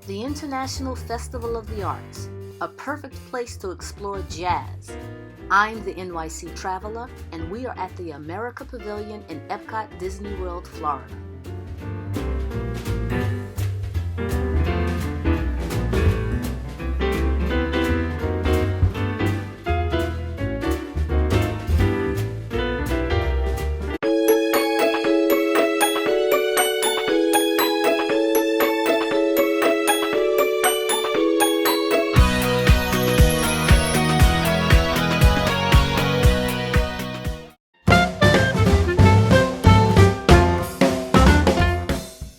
the International Festival of the Arts, a perfect place to explore jazz. I'm the NYC Traveler, and we are at the America Pavilion in Epcot, Disney World, Florida.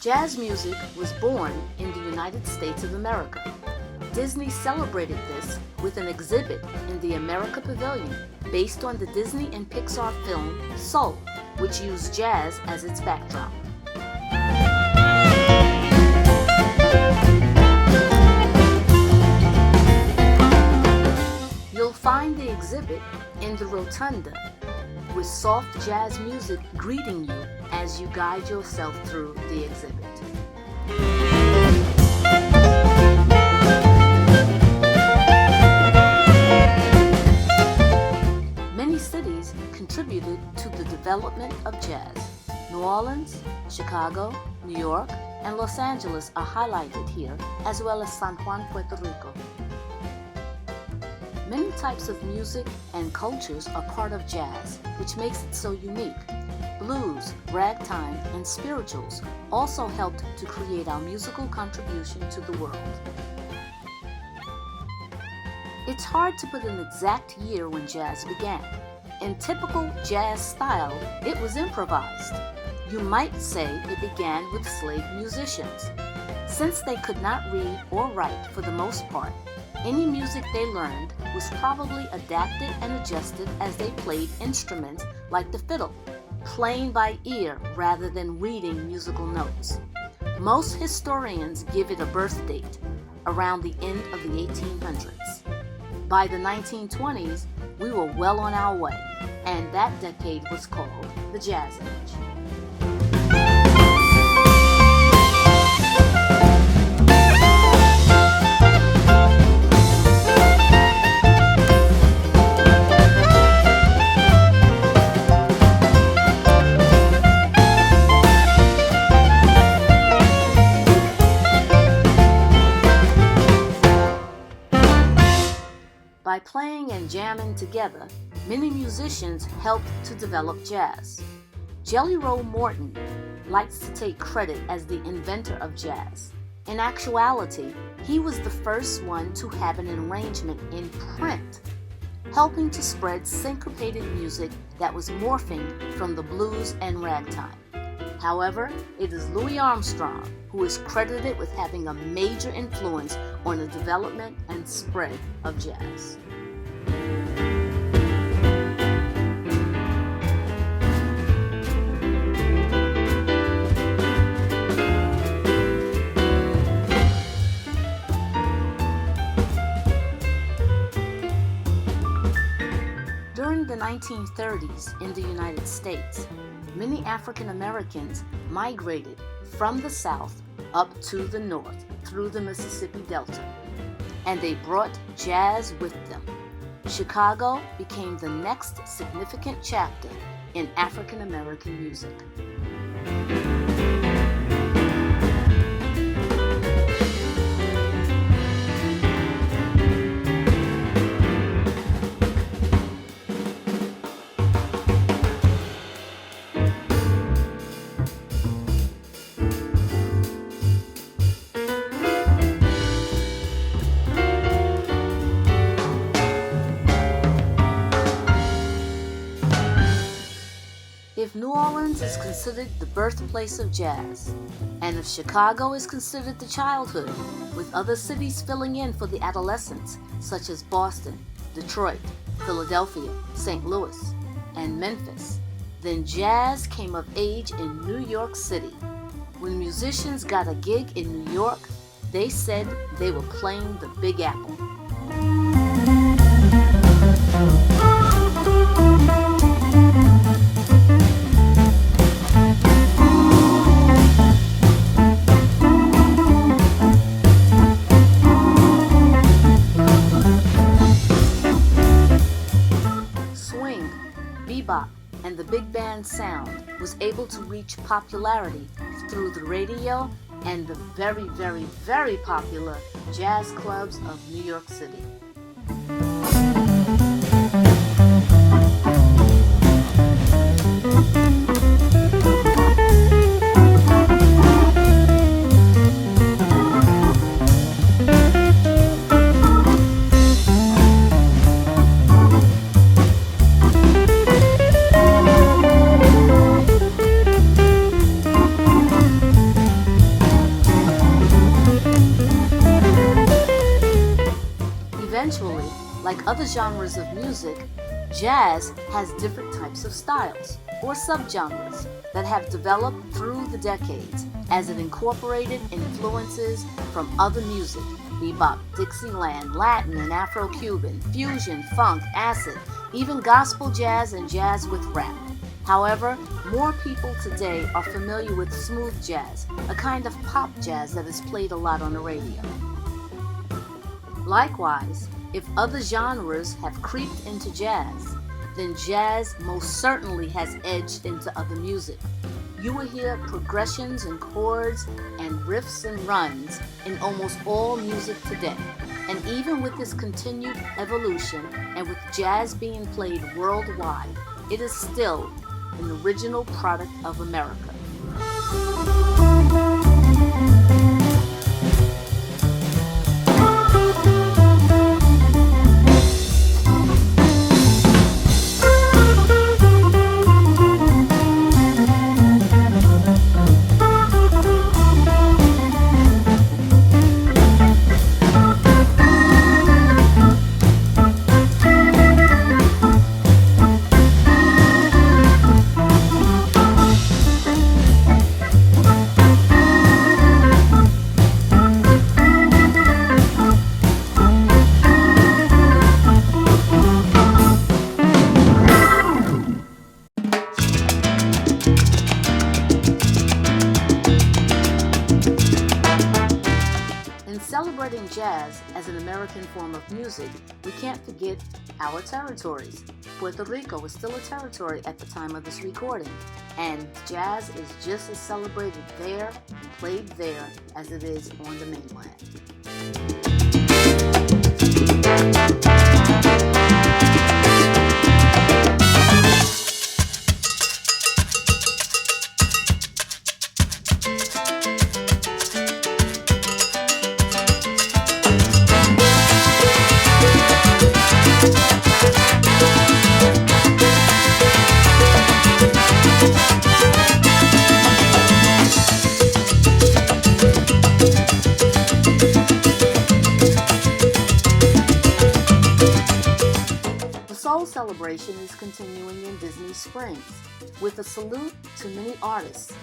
Jazz music was born in the United States of America. Disney celebrated this with an exhibit in the America Pavilion based on the Disney and Pixar film Soul, which used jazz as its backdrop. You'll find the exhibit in the Rotunda, with soft jazz music greeting you as you guide yourself through the exhibit. Many cities contributed to the development of jazz. New Orleans, Chicago, New York, and Los Angeles are highlighted here, as well as San Juan, Puerto Rico. Many types of music and cultures are part of jazz, which makes it so unique. Blues, ragtime, and spirituals also helped to create our musical contribution to the world. It's hard to put an exact year when jazz began. In typical jazz style, it was improvised. You might say it began with slave musicians. Since they could not read or write for the most part, any music they learned was probably adapted and adjusted as they played instruments like the fiddle, playing by ear rather than reading musical notes. Most historians give it a birth date, around the end of the 1800s. By the 1920s, we were well on our way, and that decade was called the Jazz Age. By playing and jamming together, many musicians helped to develop jazz. Jelly Roll Morton likes to take credit as the inventor of jazz. In actuality, he was the first one to have an arrangement in print, helping to spread syncopated music that was morphing from the blues and ragtime. However, it is Louis Armstrong who is credited with having a major influence on the development and spread of jazz. During the 1930s in the United States, many African Americans migrated from the South up to the North through the Mississippi Delta, and they brought jazz with them. Chicago became the next significant chapter in African American music. If New Orleans is considered the birthplace of jazz, and if Chicago is considered the childhood, with other cities filling in for the adolescents, such as Boston, Detroit, Philadelphia, St. Louis, and Memphis, then jazz came of age in New York City. When musicians got a gig in New York, they said they were playing the Big Apple. big band sound was able to reach popularity through the radio and the very, very, very popular jazz clubs of New York City. Eventually, like other genres of music, jazz has different types of styles or subgenres that have developed through the decades as it incorporated influences from other music: bebop, Dixieland, Latin and Afro-Cuban, fusion, funk, acid, even gospel jazz and jazz with rap. However, more people today are familiar with smooth jazz, a kind of pop jazz that is played a lot on the radio. Likewise, if other genres have creeped into jazz, then jazz most certainly has edged into other music. You will hear progressions and chords and riffs and runs in almost all music today. And even with this continued evolution and with jazz being played worldwide, it is still an original product of America. Celebrating jazz as an American form of music, we can't forget our territories. Puerto Rico is still a territory at the time of this recording, and jazz is just as celebrated there and played there as it is on the mainland. Celebration is continuing in Disney Springs with a salute to many artists.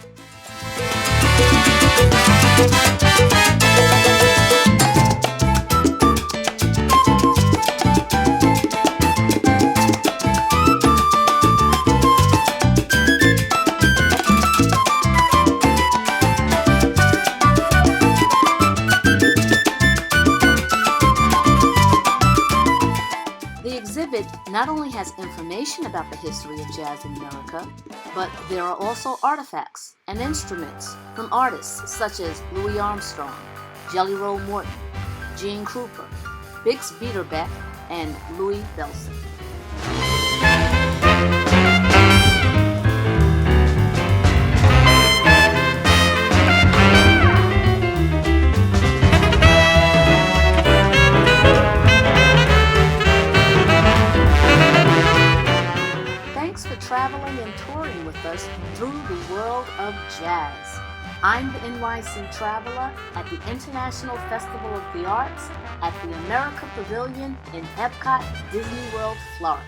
The exhibit not only has information about the history of jazz in America, but there are also artifacts and instruments from artists such as Louis Armstrong, Jelly Roll Morton, Gene Krupa, Bix Beiderbecke, and Louis Bellson. Traveling and touring with us through the world of jazz. I'm the NYC Traveler at the International Festival of the Arts at the America Pavilion in Epcot, Disney World, Florida.